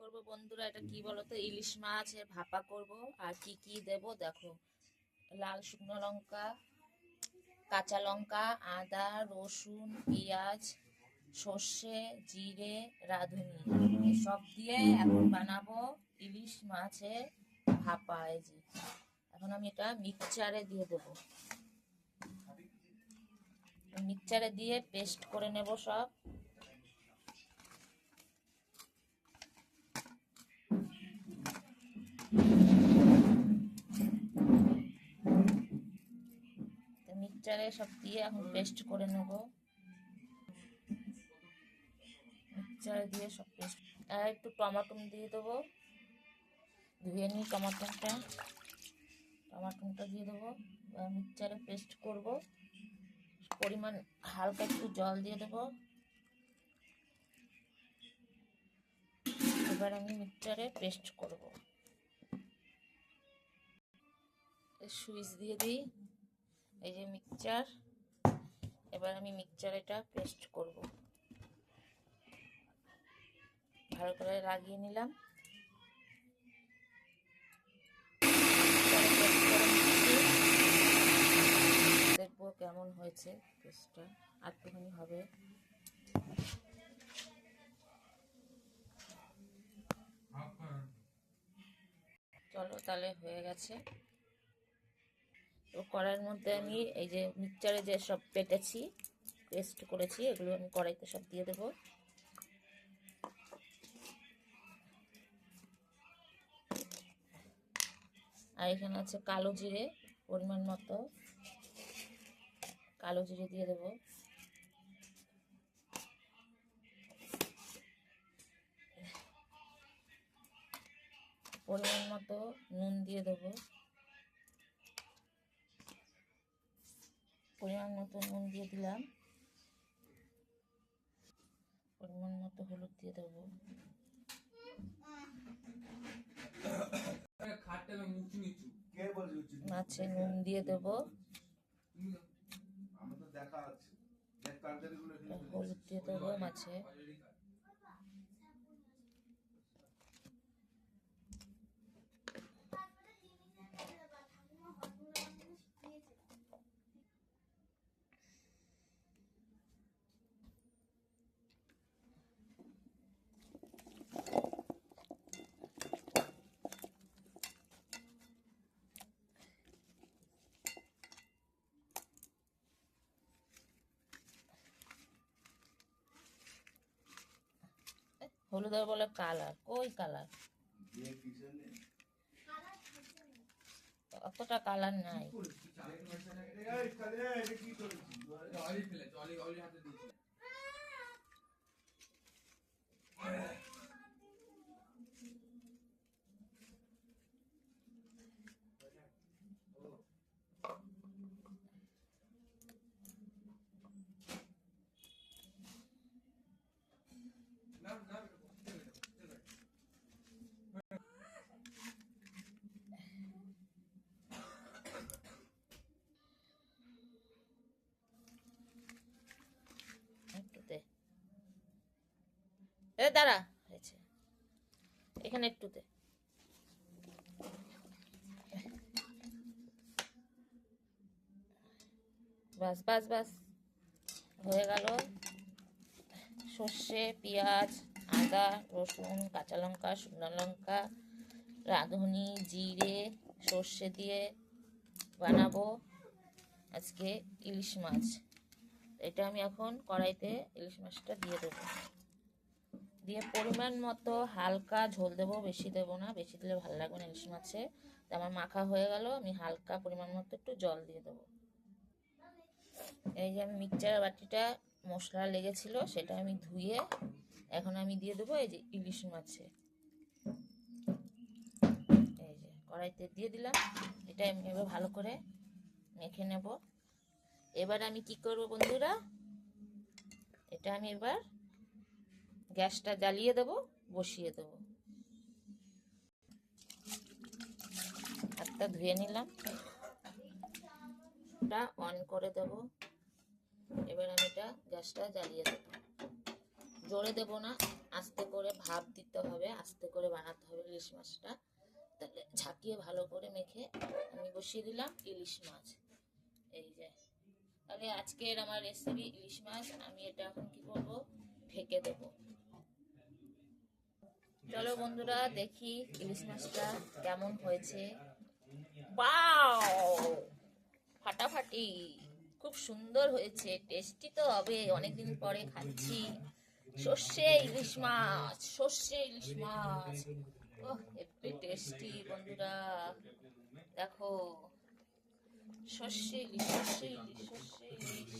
করব বন্ধুরা, এটা কি বলতো, ইলিশ মাছের ভাপা করব। আর কি কি দেব দেখো, লাল শুকনো লঙ্কা, কাঁচা লঙ্কা, আদা, রসুন, পেঁয়াজ, সর্ষে, জিরে, রাঁধুনি সব দিয়ে এখন বানাবো ইলিশ মাছের ভাপা। এই যে এখন আমি এটা মিক্সচারে দিয়ে দেবো, মিক্সচারে দিয়ে পেস্ট করে নেব সব। মিক্সচারে সব দিয়ে এখন পেস্ট করে নেব, মিক্সচারে দিয়ে সব পেস্ট। আর একটু টমাটো দিয়ে দেবো, ধুয়ে নিই টমাটোটা দিয়ে দেবো, মিক্সচারে পেস্ট করব। পরিমাণ হালকা একটু জল দিয়ে দেবো। এবার আমি মিক্সচারে পেস্ট করব। সুইচ দিয়ে দিই, এই যে মিক্সচার। এবার আমি মিক্সচার এটা পেস্ট করব, ভালো করে লাগিয়ে নিলাম। দেখবো কেমন হয়েছে পেস্টটা, একটুখানি হবে। চলো তাহলে হয়ে গেছে। তো কড়াইয়ের মধ্যে আমি এই যে মিক্সচারে যে সব পেটেছি, পেস্ট করেছি, এগুলো আমি কড়াইতে সব দিয়ে দেবো। আর এখানে আছে কালো জিরে, পরিমাণ মতো কালো জিরে দিয়ে দেবো। পরিমাণ মতো নুন দিয়ে দেবো, পরিমাণ মতো নুন দিয়ে দিলাম। পরিমাণ মতো হলুদ দিয়ে দেবো। মাছে নুন দিয়ে দেবো, হলুদ দিয়ে দেবো মাছে। হলুদ বলে কালার, কই কালার, অতটা কালার নাই। দাঁড়া হয়েছে, এখানে একটু দে। বাস বাস বাস হয়ে গেল। সর্ষে, পেঁয়াজ, আদা, রসুন, কাঁচা লঙ্কা, শুকনো লঙ্কা, রাঁধুনি, জিরে, সর্ষে দিয়ে বানাবো আজকে ইলিশ মাছ। এটা আমি এখন কড়াইতে ইলিশ মাছটা দিয়ে দেবো, দিয়ে পরিমাণ মতো হালকা ঝোল দেবো, বেশি দেবো না, বেশি দিলে ভালো লাগবে না ইলিশ মাছে। তো আমার মাখা হয়ে গেল, আমি হালকা পরিমাণ মতো একটু জল দিয়ে দেবো। এই যে আমি মিক্সচার বাটিটা মশলা লেগেছিল, সেটা আমি ধুয়ে এখন আমি দিয়ে দেবো এই যে ইলিশ মাছে। এই যে কড়াইতে দিয়ে দিলাম, এটা আমি এবার ভালো করে মেখে নেব। এবার আমি কি করব বন্ধুরা, এটা আমি এবার গ্যাসটা জ্বালিয়ে দেব, বসিয়ে দেব। হাতটা ধুয়ে নিলাম, এটা অন করে দেব। এবার আমি এটা গ্যাসটা জ্বালিয়ে দেব। জোরে দেব না, আস্তে করে ভাপ দিতে হবে, আস্তে করে বানাতে হবে ইলিশ মাছটা। তাহলে ঝাঁকিয়ে ভালো করে মেখে আমি বসিয়ে দিলাম ইলিশ মাছ। এই যে তাহলে আজকের আমার রেসিপি ইলিশ মাছ। আমি এটা এখন কি করব, ঢেকে দেব। চলো বন্ধুরা দেখি ইলিশ মাছটা কেমন হয়েছে। ওয়াও, ফাটাফাটি, খুব সুন্দর হয়েছে, টেস্টি তো হবে, অনেকদিন পরে খাচ্ছি। সর্ষে ইলিশ মাছ, সর্ষে ইলিশ মাছ, ওহ হেব্বি টেস্টি বন্ধুরা। দেখো, সর্ষে ইলিশ, সর্ষে ইলিশ, সর্ষে ইলিশ।